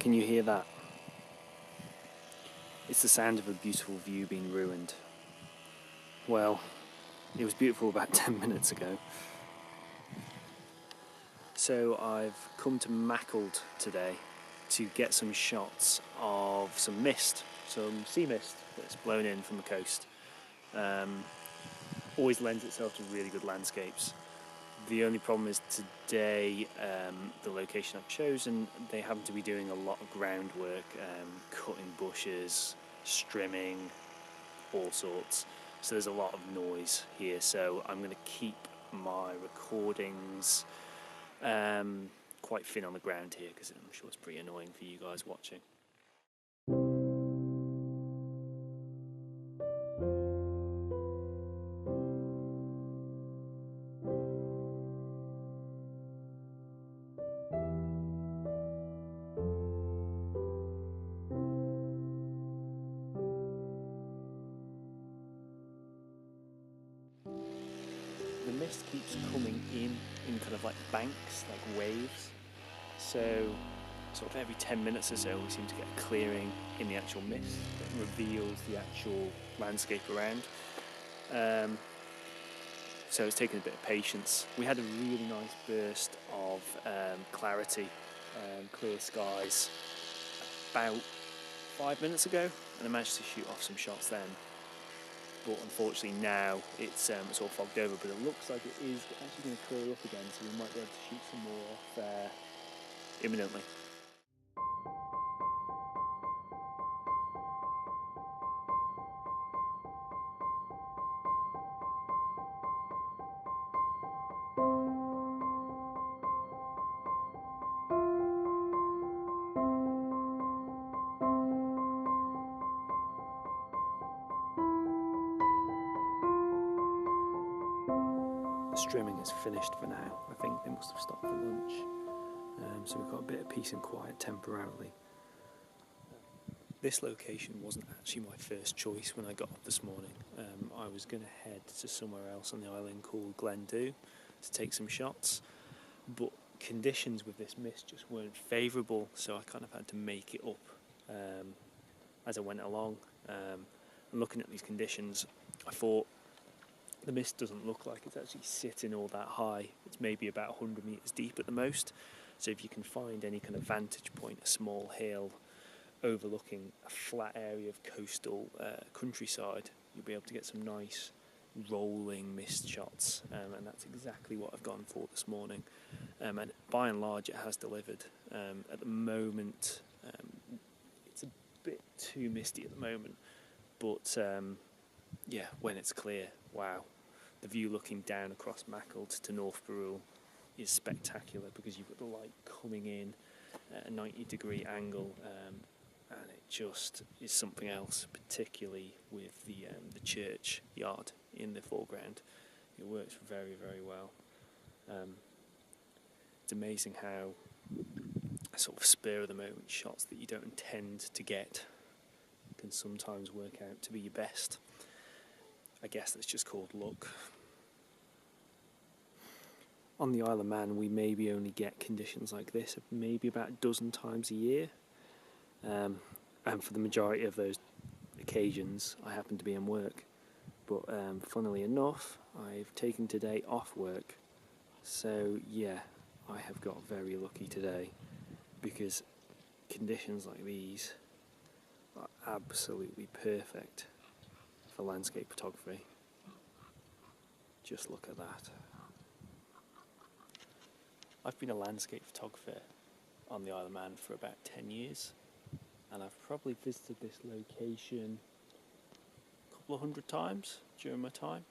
Can you hear that? It's the sound of a beautiful view being ruined. Well, it was beautiful about 10 minutes ago. So I've come to Maughold today to get some shots of some mist, some sea mist that's blown in from the coast. Always lends itself to really good landscapes. The only problem is today, the location I've chosen, they happen to be doing a lot of groundwork, cutting bushes, strimming, all sorts. So there's a lot of noise here, so I'm going to keep my recordings quite thin on the ground here, because I'm sure it's pretty annoying for you guys watching. The mist keeps coming in kind of like banks, like waves. So sort of every 10 minutes or so we seem to get a clearing in the actual mist that reveals the actual landscape around. So it's taken a bit of patience. We had a really nice burst of clarity, clear skies about 5 minutes ago, and I managed to shoot off some shots then. But unfortunately now it's all fogged over, but it looks like it is actually going to clear up again, so we might be able to shoot some more off imminently. The strimming is finished for now. I think they must have stopped for lunch. So we've got a bit of peace and quiet temporarily. This location wasn't actually my first choice when I got up this morning. I was going to head to somewhere else on the island called Glendu to take some shots, but conditions with this mist just weren't favourable, so I kind of had to make it up as I went along. And looking at these conditions, I thought, the mist doesn't look like it's actually sitting all that high. It's maybe about 100 metres deep at the most. So if you can find any kind of vantage point, a small hill overlooking a flat area of coastal countryside, you'll be able to get some nice rolling mist shots. And that's exactly what I've gone for this morning. And by and large it has delivered. At the moment, it's a bit too misty at the moment. But yeah, when it's clear, wow. The view looking down across Maughold to North Brew is spectacular, because you've got the light coming in at a 90-degree angle, and it just is something else, particularly with the church yard in the foreground. It works very, very well. It's amazing how a sort of spur of the moment shots that you don't intend to get can sometimes work out to be your best. I guess that's just called luck. On the Isle of Man, we maybe only get conditions like this maybe about a dozen times a year. And for the majority of those occasions, I happen to be in work. But funnily enough, I've taken today off work. So yeah, I have got very lucky today, because conditions like these are absolutely perfect for landscape photography. Just look at that. I've been a landscape photographer on the Isle of Man for about 10 years, and I've probably visited this location a couple of hundred times during my time.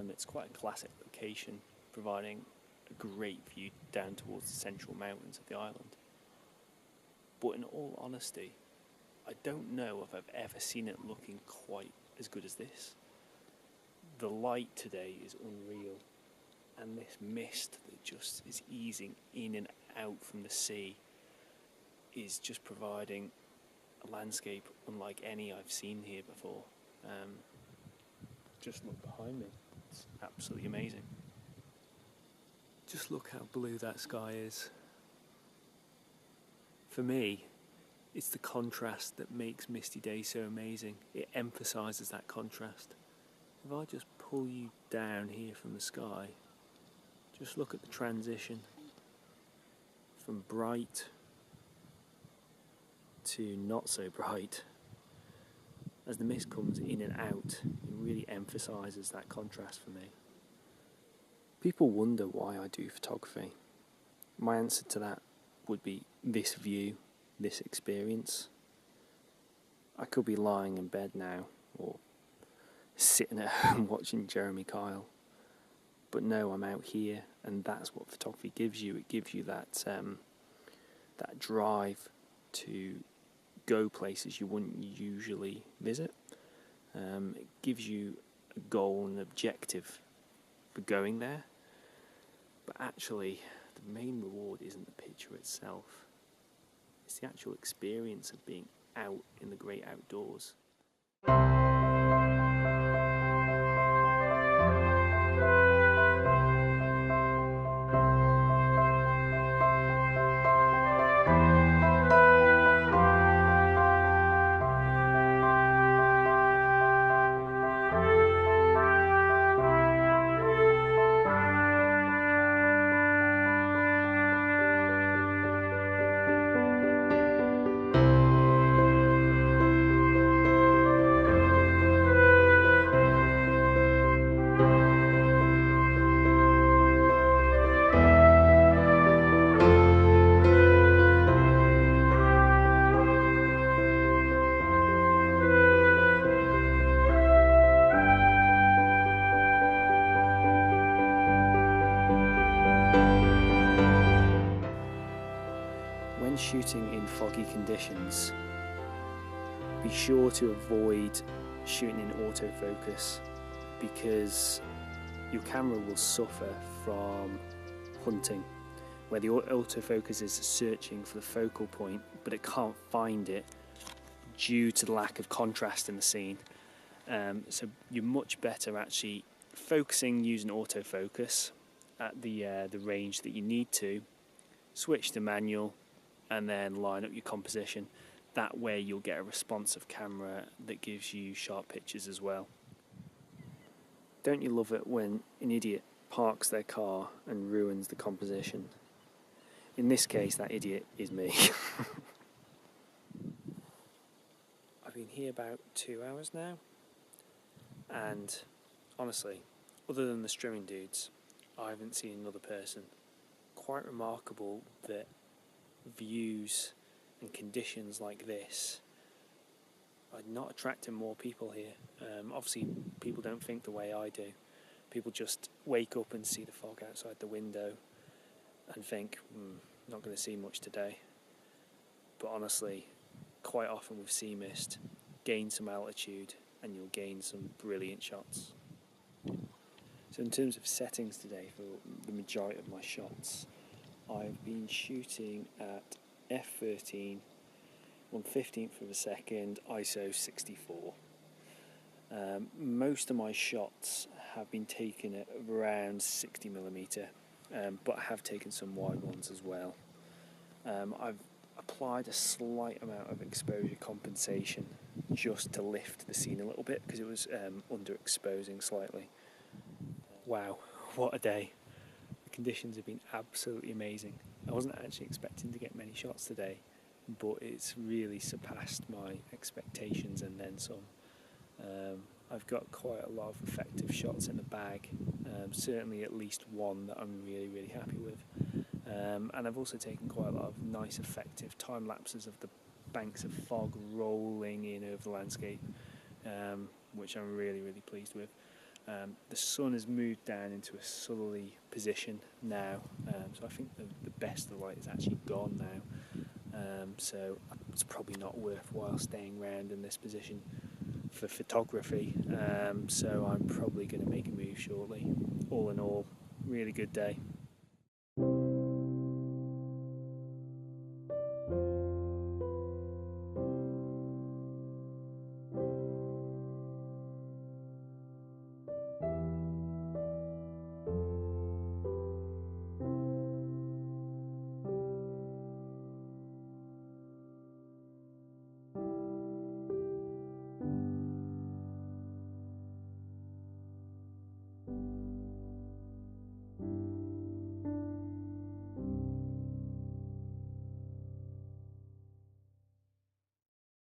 It's quite a classic location, providing a great view down towards the central mountains of the island. But in all honesty, I don't know if I've ever seen it looking quite as good as this. The light today is unreal, and this mist that just is easing in and out from the sea is just providing a landscape unlike any I've seen here before. Just look behind me, it's absolutely amazing. Just look how blue that sky is. For me, It's the contrast that makes misty days so amazing. It emphasises that contrast. If I just pull you down here from the sky, just look at the transition from bright to not so bright. As the mist comes in and out, it really emphasises that contrast for me. People wonder why I do photography. My answer to that would be this view, this experience. I could be lying in bed now, or sitting at home watching Jeremy Kyle. But no, I'm out here, and that's what photography gives you. It gives you that that drive to go places you wouldn't usually visit. It gives you a goal and an objective for going there. But actually, the main reward isn't the picture itself. It's the actual experience of being out in the great outdoors. When shooting in foggy conditions, be sure to avoid shooting in autofocus, because your camera will suffer from hunting, where the autofocus is searching for the focal point but it can't find it due to the lack of contrast in the scene. So you're much better actually focusing using autofocus at the range that you need to, switch to manual, and then line up your composition. That way you'll get a responsive camera that gives you sharp pictures as well. Don't you love it when an idiot parks their car and ruins the composition? In this case, that idiot is me. I've been here about 2 hours now, and honestly, other than the strimming dudes, I haven't seen another person. Quite remarkable that views and conditions like this are not attracting more people here. Obviously people don't think the way I do. People just wake up and see the fog outside the window and think, not going to see much today. But honestly, quite often with sea mist, gain some altitude and you'll gain some brilliant shots. So in terms of settings today for the majority of my shots, I've been shooting at f13, 1/15th of a second, ISO 64. Most of my shots have been taken at around 60mm, but I have taken some wide ones as well. I've applied a slight amount of exposure compensation just to lift the scene a little bit because it was underexposing slightly. Wow, what a day. Conditions have been absolutely amazing. I wasn't actually expecting to get many shots today, but it's really surpassed my expectations and then some. I've got quite a lot of effective shots in the bag, certainly at least one that I'm really happy with. And I've also taken quite a lot of nice effective time lapses of the banks of fog rolling in over the landscape, which I'm really pleased with. The sun has moved down into a southerly position now, so I think the best of the light is actually gone now, so it's probably not worthwhile staying around in this position for photography, so I'm probably going to make a move shortly. All in all, really good day.